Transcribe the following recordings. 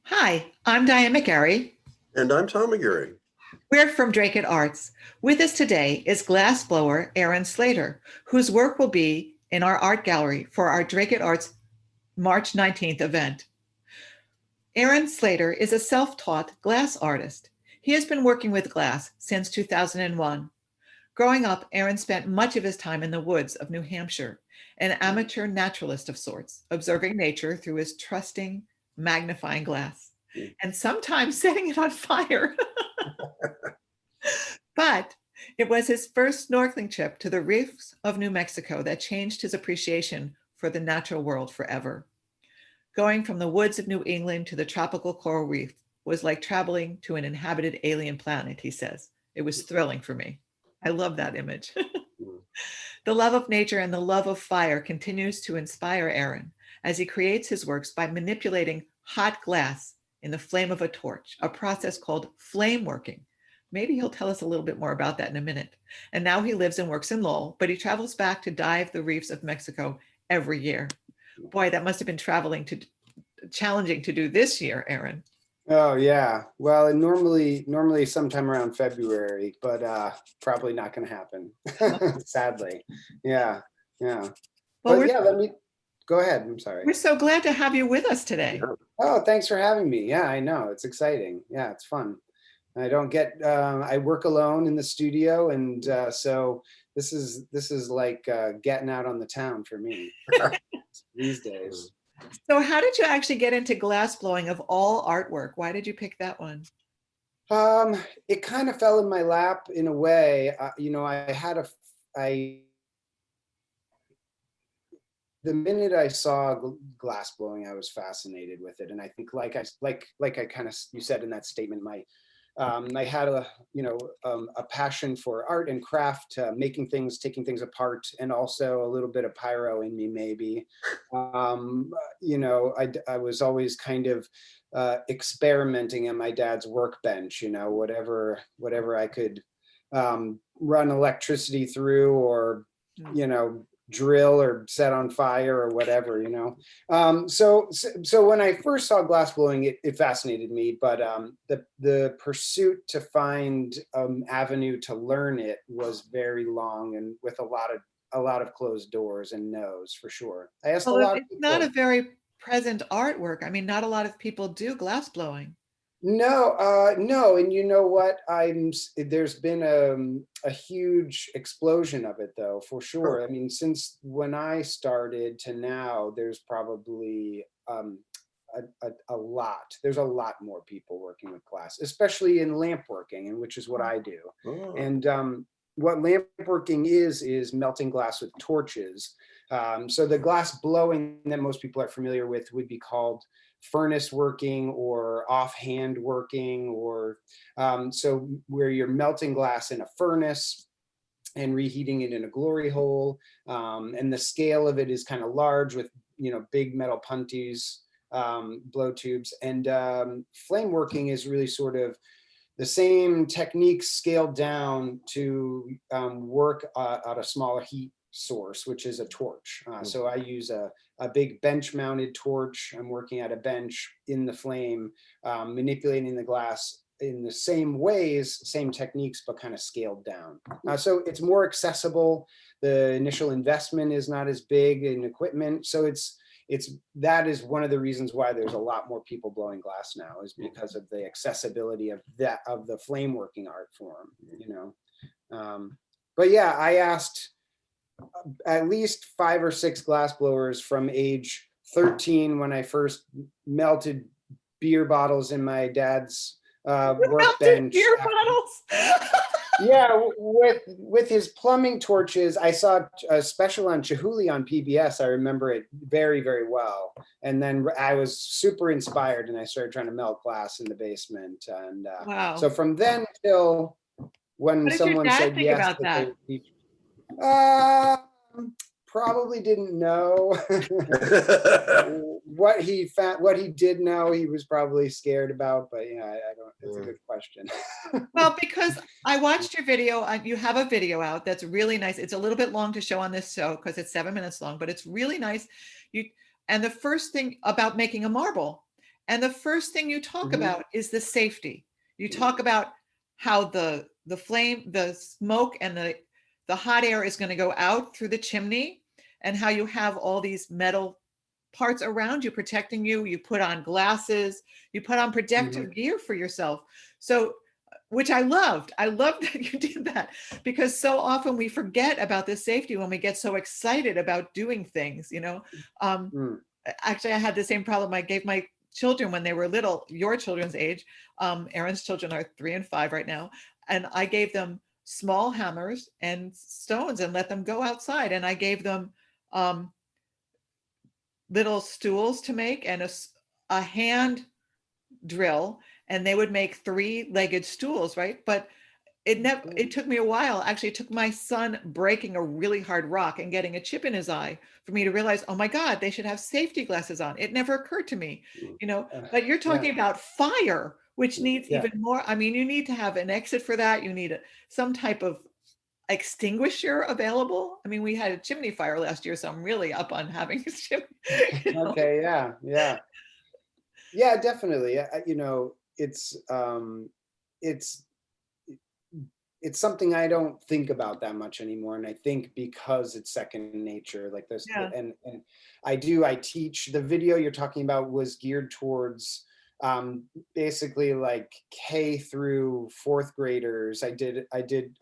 Hi, I'm Diane McGarry. And I'm Tom McGarry. We're from Dracut Arts. With us today is glassblower Aaron Slater, whose work will be in our art gallery for our Dracut Arts March 19th event. Aaron Slater is a self-taught glass artist. He has been working with glass since 2001. Growing up, Aaron spent much of his time in the woods of New Hampshire, an amateur naturalist of sorts, observing nature through his trusting, magnifying glass, and sometimes setting it on fire. But it was his first snorkeling trip to the reefs of New Mexico that changed his appreciation for the natural world forever. Going from the woods of New England to the tropical coral reef was like traveling to an inhabited alien planet, he says. It was thrilling for me. I love that image. The love of nature and the love of fire continues to inspire Aaron as he creates his works by manipulating hot glass in the flame of a torch, a process called flameworking. Maybe he'll tell us a little bit more about that in a minute. And now he lives and works in Lowell, but he travels back to dive the reefs of Mexico every year. Boy, that must have been challenging to do this year, Aaron. Oh yeah. Well, normally sometime around February, but probably not going to happen. Sadly. Yeah. Yeah. Well, But yeah, let me go ahead. I'm sorry. we're so glad to have you with us today. Oh, thanks for having me. Yeah, I know. It's exciting. Yeah, it's fun. I work alone in the studio, and so this is like getting out on the town for me these days. So how did you actually get into glass blowing of all artwork? Why did you pick that one? It kind of fell in my lap in a way. The minute I saw glass blowing, I was fascinated with it, and I think you said in that statement, I had a passion for art and craft, making things, taking things apart, and also a little bit of pyro in me, maybe. I was always kind of experimenting at my dad's workbench, whatever I could run electricity through, or drill or set on fire or whatever. So when I first saw glass blowing, it fascinated me, but the pursuit to find an avenue to learn it was very long, and with a lot of closed doors and no's, for sure. I asked a lot of It's people. not a very present artwork. I mean, not a lot of people do glass blowing. No, and you know what? There's been a huge explosion of it, though, for sure. I mean, since when I started to now, there's probably a lot. There's a lot more people working with glass, especially in lamp working, and which is what I do. Oh. And what lamp working is melting glass with torches. So the glass blowing that most people are familiar with would be called furnace working or offhand working, or so where you're melting glass in a furnace and reheating it in a glory hole, and the scale of it is kind of large with big metal punties, blow tubes, and flame working is really sort of the same techniques scaled down to work at a smaller heat source, which is a torch. So I use a big bench mounted torch. I'm working at a bench in the flame, manipulating the glass in the same ways, same techniques, but kind of scaled down. So it's more accessible. The initial investment is not as big in equipment. So that is one of the reasons why there's a lot more people blowing glass now, is because of the accessibility of the flame working art form, But yeah, I asked at least 5 or 6 glass blowers from age 13, when I first melted beer bottles in my dad's workbench. Beer bottles. Yeah, with his plumbing torches. I saw a special on Chihuly on PBS. I remember it very, very well. And then I was super inspired, and I started trying to melt glass in the basement. And Wow. So from then till when someone said yes, about that? Probably didn't know. What he did know, he was probably scared about, but I don't. It's a good question. Well, because I watched your video. You have a video out that's really nice. It's a little bit long to show on this show because it's 7 minutes long, but it's really nice. And the first thing about making a marble, And the first thing you talk Mhm. about is the safety. You talk about how the flame, the smoke, and the hot air is going to go out through the chimney, and how you have all these metal parts around you protecting you. You put on glasses, you put on Mhm. protective gear for yourself. So, which I loved. I loved that you did that, because so often we forget about this safety when we get so excited about doing things, you know. Um, Mm. Actually, I had the same problem. I gave my children when they were little, your children's age. Aaron's children are 3 and 5 right now. And I gave them small hammers and stones and let them go outside. And I gave them um, little stools to make and a hand drill, and they would make 3-legged stools, right? But it took me a while. Actually, it took my son breaking a really hard rock and getting a chip in his eye for me to realize, oh my God, they should have safety glasses on. It never occurred to me, you know. But you're Yeah. talking about fire, which needs Yeah. even more. I mean, you need to have an exit for that. You need some type of extinguisher available. I mean, we had a chimney fire last year, so I'm really up on having a chimney. You know? Okay. Yeah. Yeah. Yeah. Definitely. You know, it's it's something I don't think about that much anymore. And I think because it's second nature, like this, Yeah. and I teach. The video you're talking about was geared towards basically like K through fourth graders. I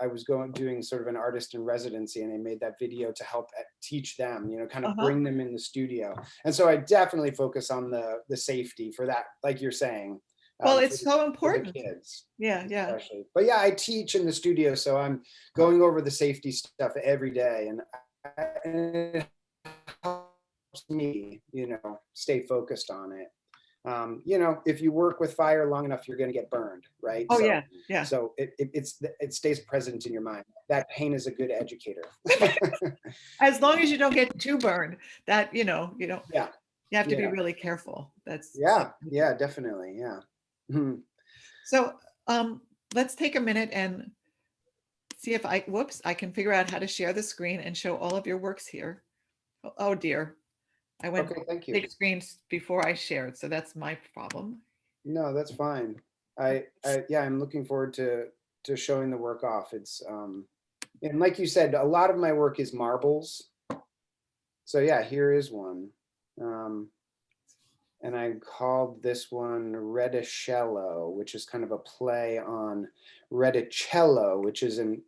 was doing sort of an artist in residency, and I made that video to help teach them, you know, kind of Uh-huh. bring them in the studio. And so I definitely focus on the safety for that, like you're saying, Well, for it's so the important. kids Yeah, yeah. especially. But yeah, I teach in the studio, so I'm going over the safety stuff every day, and it helps me, you know, stay focused on it. You know, if you work with fire long enough, you're going to get burned, right? Oh yeah, yeah. So it stays present in your mind. That pain is a good educator. As long as you don't get too burned, that, you don't, Yeah, you have to be yeah, really careful. That's so yeah, yeah, definitely, yeah. Mhm. so let's take a minute and see if I can figure out how to share the screen and show all of your works here. Oh dear. I went Okay, thank you. big screens before I shared, so that's my problem. No, that's fine. Yeah, I'm looking forward to showing the work off. It's and like you said, a lot of my work is marbles. So yeah, here is one. Um, and I called this one Reticello, which is kind of a play on Reticello, which is an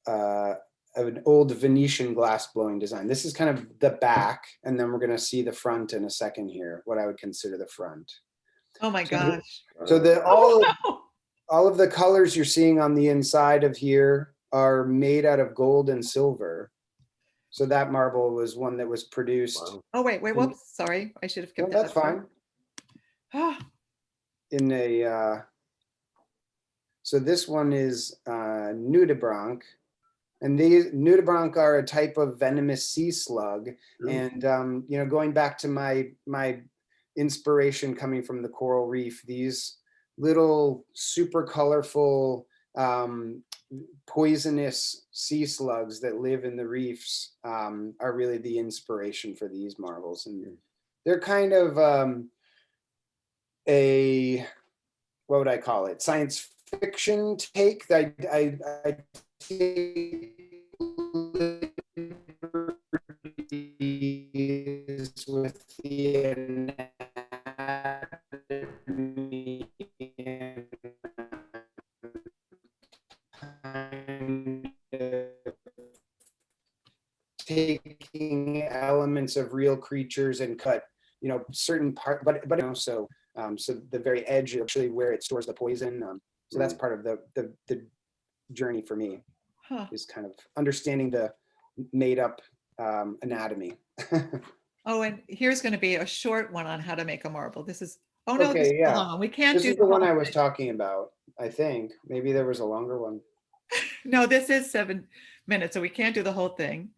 uh, an old Venetian glass blowing design. This is kind of the back, and then we're going to see the front in a second here, what I would consider the front. Oh my So, gosh. so the Oh wow. all of the colors you're seeing on the inside of here are made out of gold and silver. So that marble was one that was produced. Oh wait, In, whoops. Sorry. I should have no, kept that that's up there. fine. In a so this one is nudibranch, and these nudibranch are a type of venomous sea slug. And you know, going back to my inspiration coming from the coral reef, these little super colorful poisonous sea slugs that live in the reefs are really the inspiration for these marbles. And they're kind of a, what would I call it, science fiction take. I take liberties with the anatomy and kind of taking elements of real creatures and cut, you know, certain part, but you know, so so the very edge actually where it stores the poison. So that's part of the journey for me, Huh. is kind of understanding the made up anatomy. Oh, and here's going to be a short one on how to make a marble. This is, oh no, this is Okay, a yeah, long one. We can't this do is the the one whole I was thing. talking about. I think maybe there was a longer one. No, this is 7 minutes, so we can't do the whole thing.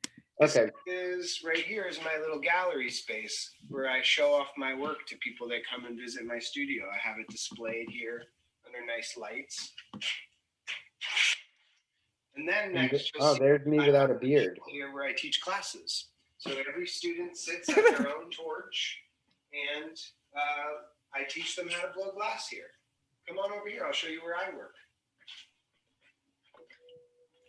Okay. Right here is my little gallery space where I show off my work to people that come and visit my studio. I have it displayed here under nice lights. And then next, oh, there's me without a beard. Here where I teach classes. So every student sits at their own torch, and I teach them how to blow glass here. Come on over here, I'll show you where I work.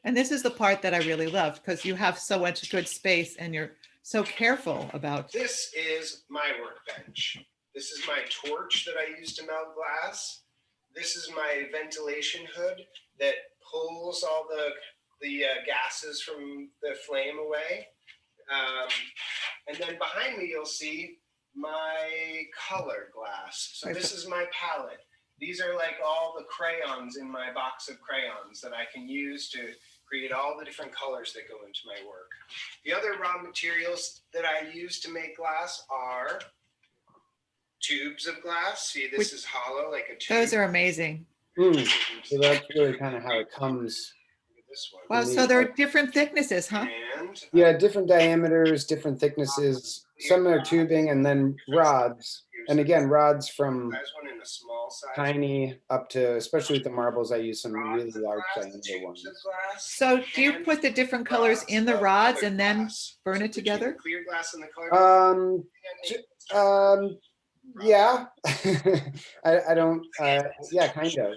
And this is the part that I really love because you have so much good space and you're so careful about. This is my workbench. This is my torch that I use to melt glass. This is my ventilation hood that pulls all the gases from the flame away. And then behind me, you'll see my color glass. So this is my palette. These are like all the crayons in my box of crayons that I can use to create all the different colors that go into my work. The other raw materials that I use to make glass are tubes of glass. See, this is hollow like a tube. Those are amazing. So that's really kind of how it comes. This one. Wow, so there are different thicknesses, huh? And, yeah, different diameters, different thicknesses. Some are tubing and then rods. And again, rods from tiny up to, especially with the marbles, I use some really large diameter ones. So do you put the different colors in the rods and then burn it together? Yeah, I don't, yeah, kind of.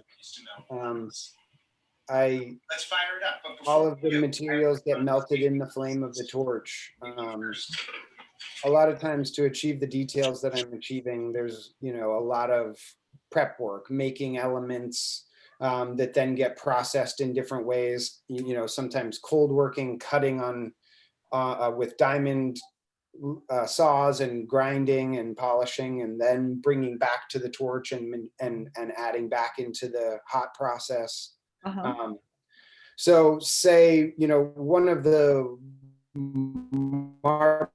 Let's fire it up. All of the materials get melted in the flame of the torch. A lot of times to achieve the details that I'm achieving, there's, you know, a lot of prep work, making elements that then get processed in different ways. You know, sometimes cold working, cutting on with diamond saws and grinding and polishing, and then bringing back to the torch and adding back into the hot process. So say, you know, one of the marbles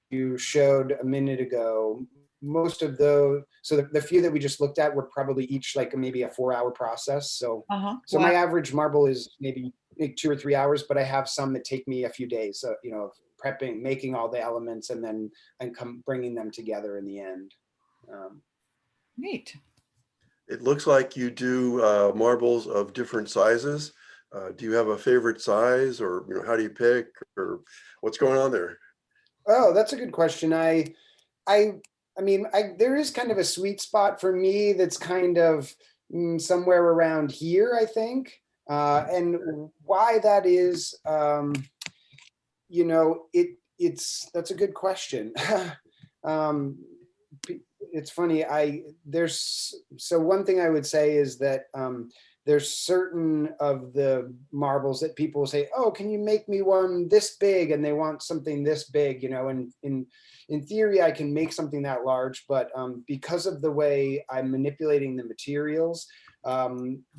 you showed a minute ago, most of those, so the few that we just looked at were probably each like maybe a 4-hour process. So, so my average marble is maybe 2 or 3 hours, but I have some that take me a few days, you know, prepping, making all the elements and then bringing them together in the end. Neat. It looks like you do marbles of different sizes. Do you have a favorite size, or, you know, how do you pick, or what's going on there? Oh, that's a good question. I mean, there is kind of a sweet spot for me that's kind of somewhere around here, I think. And why that is, you know, that's a good question. It's funny. So one thing I would say is that there's certain of the marbles that people say, oh, can you make me one this big? And they want something this big, you know, and in theory, I can make something that large, but because of the way I'm manipulating the materials,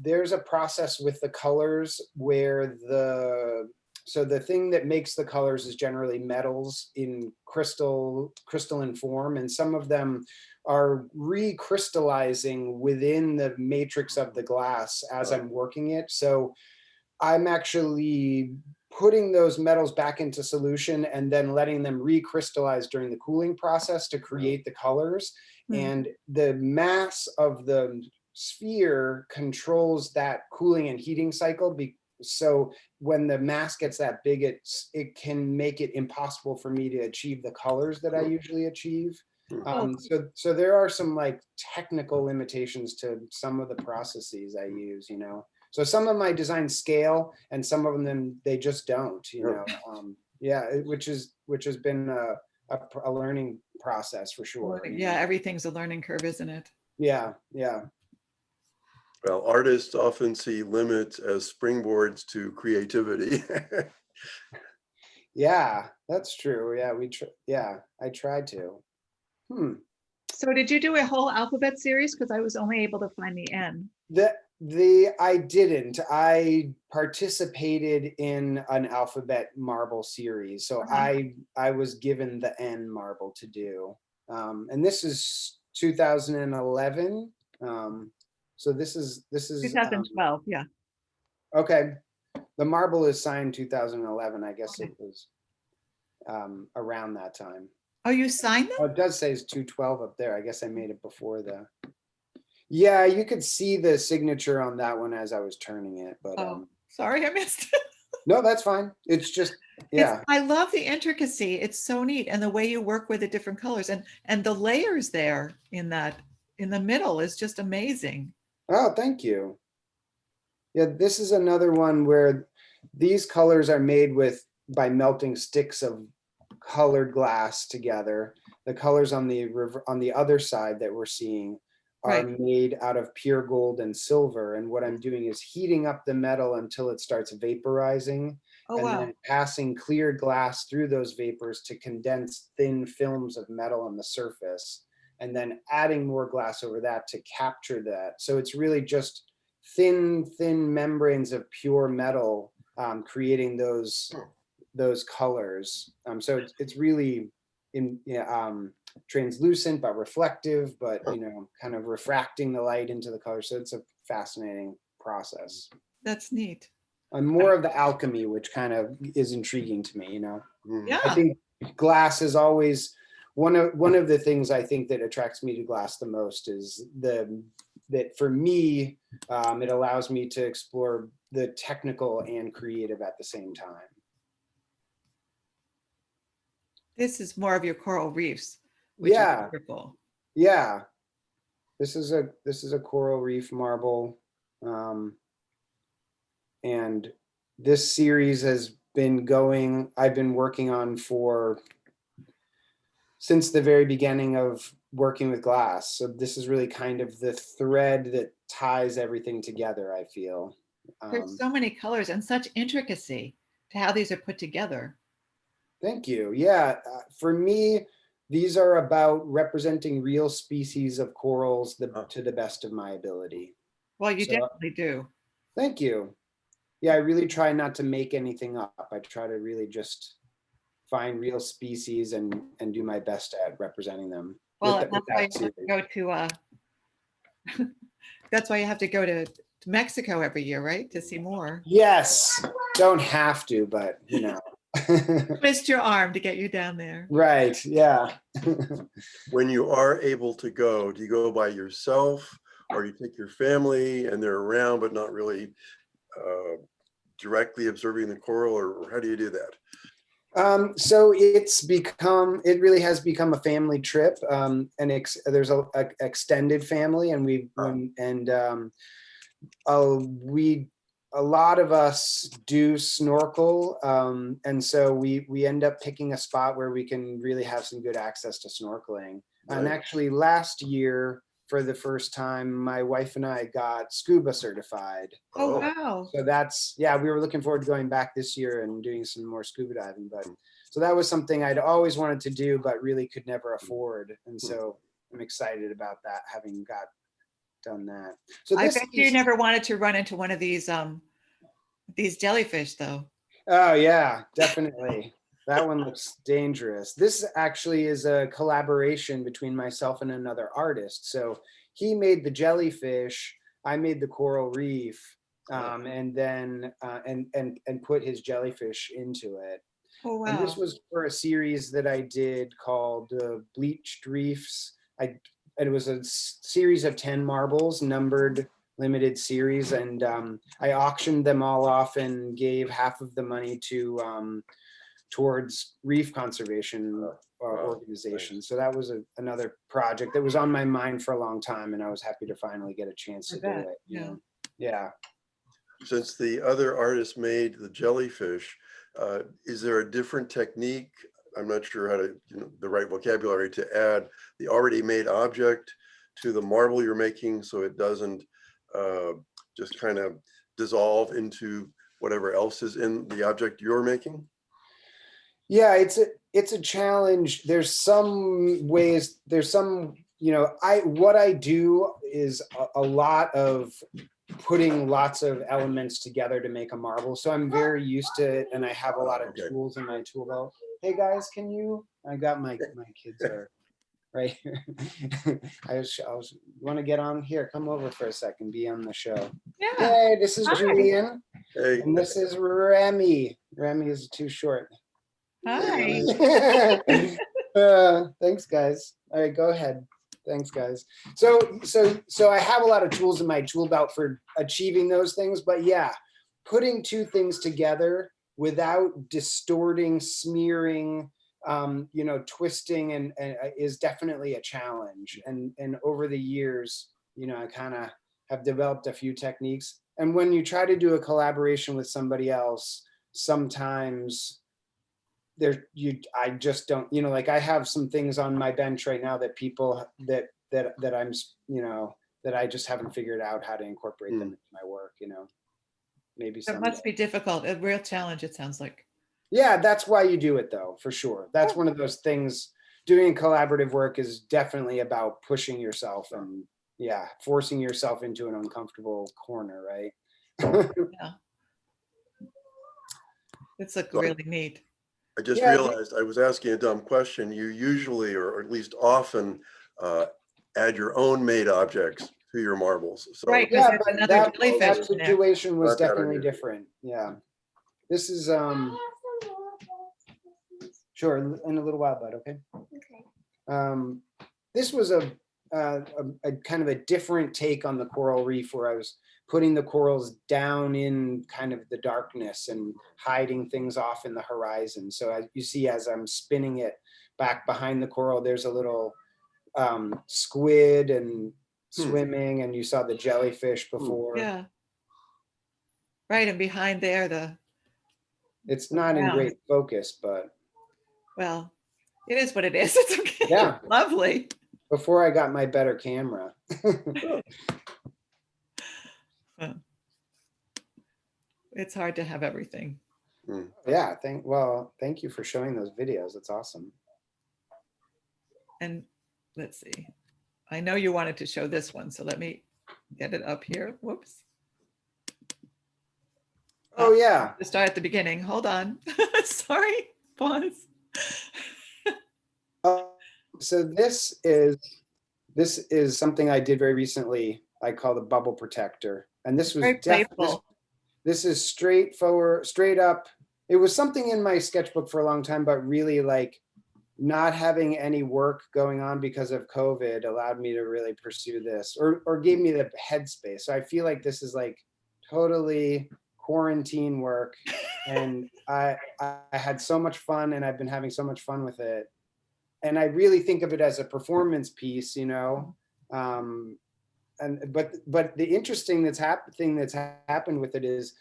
there's a process with the colors where so the thing that makes the colors is generally metals in crystalline form, and some of them are recrystallizing within the matrix of the glass as I'm working it. So I'm actually putting those metals back into solution and then letting them recrystallize during the cooling process to create the colors. And the mass of the sphere controls that cooling and heating cycle. So when the mass gets that big, it can make it impossible for me to achieve the colors that I usually achieve. So there are some like technical limitations to some of the processes I use, you know. So some of my designs scale and some of them they just don't, you know. Yeah, which has been a learning process for sure. Yeah, everything's a learning curve, isn't it? Yeah. Well, artists often see limits as springboards to creativity. Yeah, that's true. Yeah, I tried to. So did you do a whole alphabet series? Because I was only able to find the N. I didn't. I participated in an alphabet marble series. So I was given the N marble to do. And this is 2011. So this is 2012, yeah. Okay. The marble is signed 2011. I guess it was around that time. Oh, you signed them? Oh, it does say it's 212 up there. I guess I made it before the. Yeah, you could see the signature on that one as I was turning it, but sorry, I missed it. No, that's fine. It's just Yeah. I love the intricacy. It's so neat. And the way you work with the different colors and the layers there in the middle is just amazing. Oh, thank you. Yeah, this is another one where these colors are made by melting sticks of colored glass together. The colors on the other side that we're seeing are Right. made out of pure gold and silver. And what I'm doing is heating up the metal until it starts vaporizing, Oh, and wow. then passing clear glass through those vapors to condense thin films of metal on the surface, and then adding more glass over that to capture that. So it's really just thin membranes of pure metal, creating those colors. So it's really translucent but reflective, but kind of refracting the light into the color. So it's a fascinating process. That's neat. And more of the alchemy, which kind of is intriguing to me. Yeah. I think glass is always one of the things I think that attracts me to glass the most is that for me, it allows me to explore the technical and creative at the same time. This is more of your coral reefs, which is wonderful. Yeah. This is a coral reef marble. And this series has been going, I've been working on since the very beginning of working with glass. So this is really kind of the thread that ties everything together, I feel. There's so many colors and such intricacy to how these are put together. Thank you. Yeah, for me, these are about representing real species of corals to the best of my ability. Well, you definitely do. Thank you. Yeah, I really try not to make anything up. I try to really just find real species and do my best at representing them. Well, that's why you have to go to Mexico every year, right? To see more. Yes, don't have to, but Twist your arm to get you down there. Right, yeah. When you are able to go, do you go by yourself or you take your family and they're around but not really directly observing the coral, or how do you do that? So it really has become a family trip, and there's a extended family, and a lot of us do snorkel, and so we end up picking a spot where we can really have some good access to snorkeling. Right. And actually last year, for the first time, my wife and I got scuba certified. Oh, wow. So we were looking forward to going back this year and doing some more scuba diving. But so that was something I'd always wanted to do, but really could never afford. And so I'm excited about that, having done that. So I bet you never wanted to run into one of these jellyfish, though. Oh, yeah, definitely. That one looks dangerous. This actually is a collaboration between myself and another artist. So he made the jellyfish, I made the coral reef, and then and put his jellyfish into it. Oh, wow. And this was for a series that I did called Bleached Reefs. It was a series of 10 marbles, numbered limited series, and I auctioned them all off and gave half of the money towards reef conservation organizations. So that was another project that was on my mind for a long time, and I was happy to finally get a chance to do it. Yeah. Since the other artist made the jellyfish, is there a different technique? I'm not sure how to, the right vocabulary to add the already made object to the marble you're making, so it doesn't just kind of dissolve into whatever else is in the object you're making? Yeah, it's a challenge. There's some ways, what I do is a lot of putting lots of elements together to make a marble. So I'm very used to it, and I have a lot of tools in my tool belt. Hey guys, I got my kids are right here. You want to get on here? Come over for a second, be on the show. Yeah. Hey, this is Julian. Hey. And this is Remy. Remy is too short. Hi. Thanks, guys. All right, go ahead. Thanks, guys. So I have a lot of tools in my tool belt for achieving those things, but yeah, putting two things together without distorting, smearing, twisting, and is definitely a challenge. And over the years, I kind of have developed a few techniques. And when you try to do a collaboration with somebody else, sometimes I just don't, like I have some things on my bench right now that people that I'm, that I just haven't figured out how to incorporate them into my work, maybe It someday. must be difficult, a real challenge, it sounds like. Yeah, that's why you do it though, for sure. That's one of those things. Doing collaborative work is definitely about pushing yourself and forcing yourself into an uncomfortable corner, right? Yeah. It's like really neat. I just realized I was asking a dumb question. You usually, or at least often, add your own made objects to your marbles. So, Right, Yeah, because but another that jellyfish in there. situation was Not that definitely unusual. different. Yeah. This is sure, in a little while, bud, okay? Okay. This was a kind of a different take on the coral reef, where I was putting the corals down in kind of the darkness and hiding things off in the horizon. So you see, as I'm spinning it back behind the coral, there's a little squid and swimming, and you saw the jellyfish before. Yeah. Right, and behind there, it's not in great focus, but well, it is what it is. It's okay. Yeah. It's lovely. Before I got my better camera. It's hard to have everything. Yeah, thank you for showing those videos. That's awesome. And let's see. I know you wanted to show this one, so let me get it up here. Whoops. Oh yeah. To start at the beginning. Hold on. Sorry. Pause. So this is something I did very recently. I call the bubble protector, and this was Very playful. This is straightforward, straight up. It was something in my sketchbook for a long time, but really, like, not having any work going on because of COVID allowed me to really pursue this, or gave me the headspace. So I feel like this is like totally quarantine work, and I had so much fun, and I've been having so much fun with it. And I really think of it as a performance piece, but the interesting thing that's happened with it is,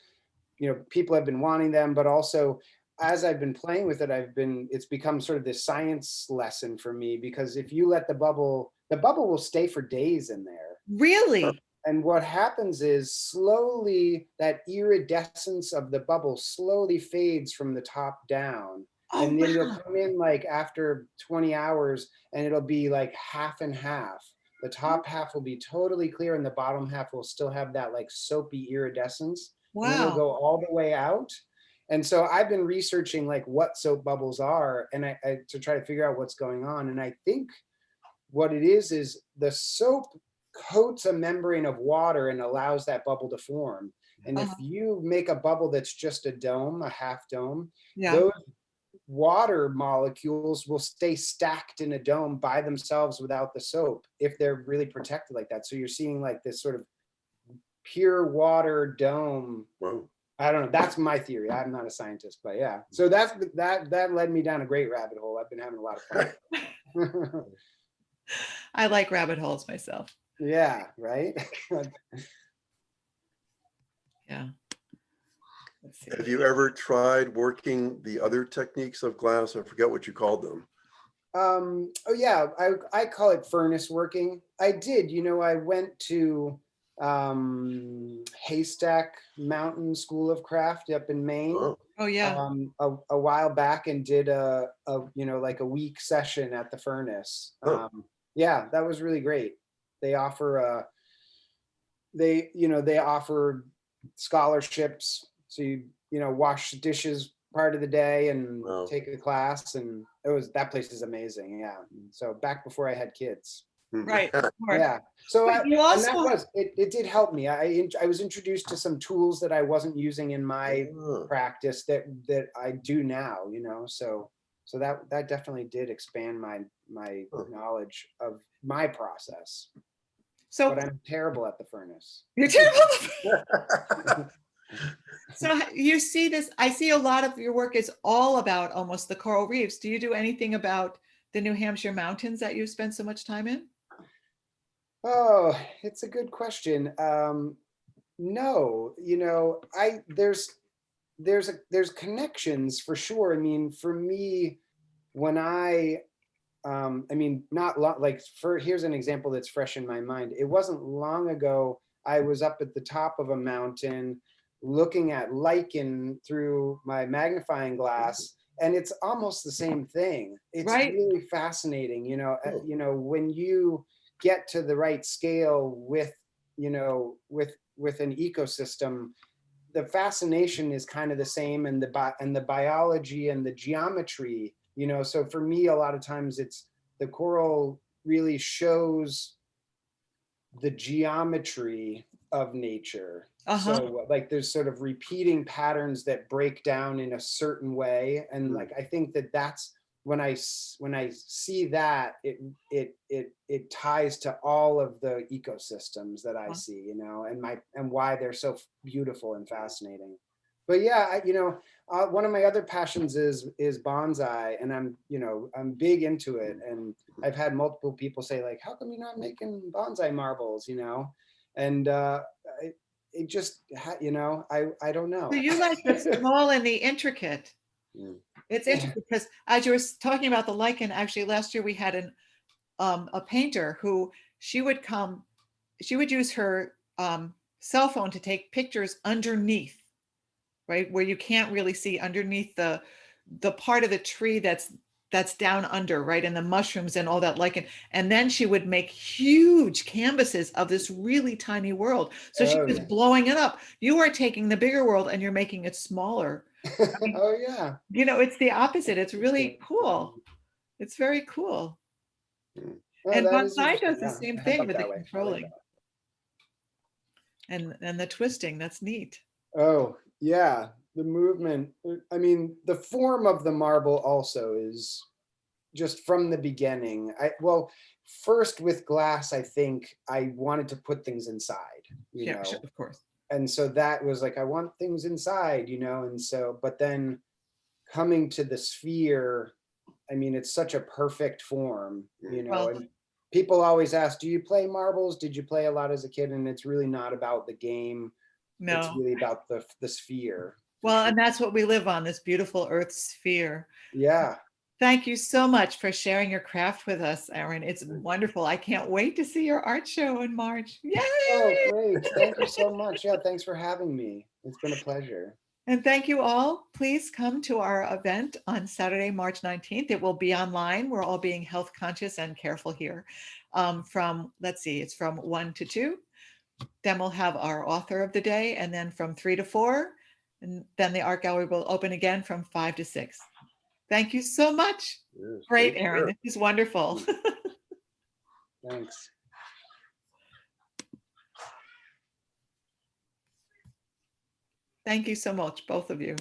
people have been wanting them, but also as I've been playing with it, it's become sort of this science lesson for me, because if you let the bubble will stay for days in there. Really? And what happens is, slowly that iridescence of the bubble slowly fades from the top down. Oh, And then wow. you'll come in like after 20 hours and it'll be like half and half. The top half will be totally clear and the bottom half will still have that like soapy iridescence. Wow. And then it'll go all the way out. And so I've been researching like what soap bubbles are, and I to try to figure out what's going on. And I think what it is the soap coats a membrane of water and allows that bubble to form. And if you make a bubble that's just a dome, a half dome, those water molecules will stay stacked in a dome by themselves without the soap, if they're really protected like that. So you're seeing like this sort of pure water dome. Wow. I don't know. That's my theory. I'm not a scientist, but yeah. So that led me down a great rabbit hole. I've been having a lot of fun. I like rabbit holes myself. Yeah, right? Yeah. Let's see. Have you ever tried working the other techniques of glass? I forget what you called them. Oh yeah, I call it furnace working. I did, I went to Haystack Mountain School of Craft up in Maine. Oh yeah. A while back, and did a like a week session at the furnace. Yeah, that was really great. They offer they offer scholarships, so you wash dishes part of the day and take a class, and that place is amazing. Yeah, so back before I had kids. Right. Yeah. So But it did help me. I was introduced to some tools that I wasn't using in my practice that I do now, so that definitely did expand my knowledge of my process. But I'm terrible at the furnace. You're terrible. So you see this, I see a lot of your work is all about almost the coral reefs. Do you do anything about the New Hampshire mountains that you've spent so much time in? Oh, it's a good question. No, there's connections for sure. I mean, for me, when not long, like here's an example that's fresh in my mind. It wasn't long ago, I was up at the top of a mountain looking at lichen through my magnifying glass, and it's almost the same thing. It's Right. really fascinating, Oh. when you get to the right scale with, with an ecosystem, the fascination is kind of the same, and the biology and the geometry, so for me a lot of times it's the coral really shows the geometry of nature. Uh-huh. So like there's sort of repeating patterns that break down in a certain way, and Mm. like I think that that's when I see that, it ties to all of the ecosystems that I see, and why they're so beautiful and fascinating. But yeah, one of my other passions is bonsai, and I'm big into it, and I've had multiple people say like, how come you're not making bonsai marbles, and it just I don't So know. you like the small and the intricate. Mm. It's Yeah. interesting because as you were talking about the lichen, actually last year we had a painter who she would use her cell phone to take pictures underneath, right, where you can't really see underneath the part of the tree that's down under, right, and the mushrooms and all that lichen. And then she would make huge canvases of this really tiny world. So she Oh was yeah. blowing it up. You are taking the bigger world and you're making it smaller. I mean, Oh yeah. it's the opposite. It's really cool. It's very cool. Mm. Oh, And that is bonsai interesting. does the Yeah, same I hadn't thing thought with the that way. I like controlling and the twisting. That's neat. that. Oh yeah, the movement. I mean, the form of the marble also is just from the beginning. First with glass, I think I wanted to put things inside, Yeah, sure, of course. and so that was like I want things inside, and so but then coming to the sphere, I mean, it's such a perfect form, Well, and people always ask, do you play marbles? Did you play a lot as a kid? And it's really not about the game. It's no. really about the sphere, for Well, sure. and that's what we live on, this beautiful Earth sphere. Yeah. Thank you so much for sharing your craft with us, Aaron. It's wonderful. I can't wait to see your art show in March. Oh, Yay! great. Thank you so much. Yeah, thanks for having me. It's been a pleasure. And thank you all. Please come to our event on Saturday, March 19th. It will be online. We're all being health conscious and careful here. Let's see, it's from 1 to 2. Then we'll have our author of the day, and then from 3 to 4. And then the art gallery will open again from 5 to 6. Thank you so much. Yes, Great, thank Aaron. you. This is wonderful. Thanks. Thank you so much, both of you.